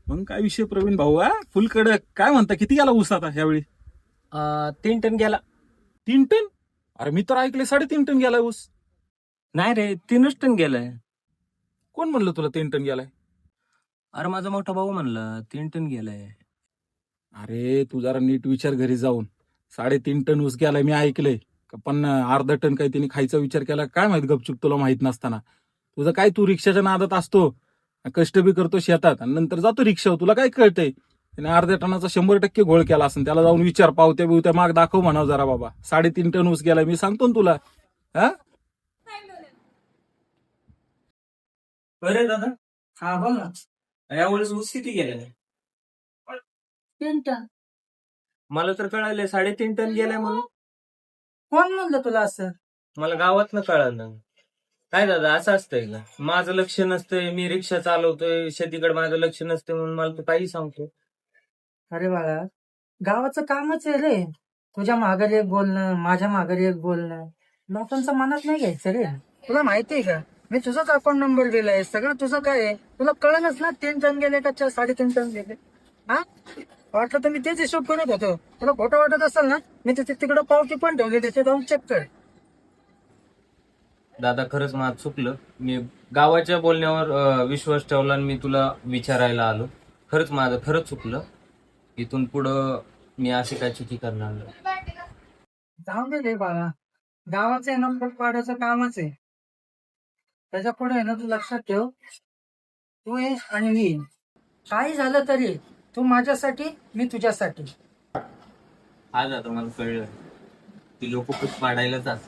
मग काय विषय प्रवीण भाऊ? फुल कडक. काय म्हणता, किती गेला ऊस आता ह्यावेळी? 3 टन गेला. 3 टन? अरे मी तर ऐकले 3.5 टन गेलाय ऊस. नाही रे, 3च टन गेलाय. कोण म्हणलं तुला 3 टन गेलाय? अरे माझा मोठा भाऊ म्हणला 3 टन गेलाय. अरे तू जरा नीट विचार घरी जाऊन. 3.5 टन ऊस गेलाय मी ऐकलंय. पण अर्धा टन काही त्यांनी खायचा विचार केला काय माहित, गपचूप तुला माहित नसताना. तुझं काय, तू रिक्षाच्या नादात असतो, कष्ट बी करतो शेतात आणि नंतर जातो रिक्षावर. तुला काय कळतंय? त्याने अर्ध्या टनाचा 100% घोळ केला असेल. त्याला जाऊन विचार, पावत्या बिवत्या माग दाखव म्हणाव जरा बाबा. 3.5 टन ऊस गेलाय मी सांगतो ना तुला. हा अरे दादा, हा बोल ना. यावेळेस ऊस किती गेलाय? 3 टन. मला तर कळालंय 3.5 टन गेलाय म्हणून. कोण म्हणलं तुला असं? मला गावातनं कळालं. काय दादा, असं असतंय का? माझं लक्ष नसतंय, मी रिक्षा चालवतोय, शेतीकडे माझं लक्ष नसतंय म्हणून मला तू काही सांगतो. अरे बाळा, गावाचं कामच आहे रे. तुझ्या माघारी एक बोलणं, माझ्या माघारी एक बोलणं, लोकांचं मनात नाही घ्यायचं रे. तुला माहितीये का, मी तुझाच अकाउंट नंबर दिलाय, सगळं तुझं काय आहे. तुला कळलंच ना 3 टन गेले का 3.5 टन गेले. हा, वाटलं तर मी तेच हिशोब करत होतो. तुला खोटं वाटत असेल ना, मी तिकडं पावती पण ठेवली, तिथे जाऊन चेक कर. दादा, खरंच माझं चुकलं. मी गावाच्या बोलण्यावर विश्वास ठेवला आणि मी तुला विचारायला आलो. खरंच चुकलं. इथून पुढं मी अशी काय चुकी करणार नाही. जाऊन दे रे बाळा, गावाचं नंबर पाडायचं कामच आहे. त्याच्या पुढे आहे ना, तू लक्षात ठेव, तू ये आणि मी येईन. काही झालं तरी तू माझ्यासाठी, मी तुझ्यासाठी. आज आता मला कळलं ती लोक खूप पाडायला जात.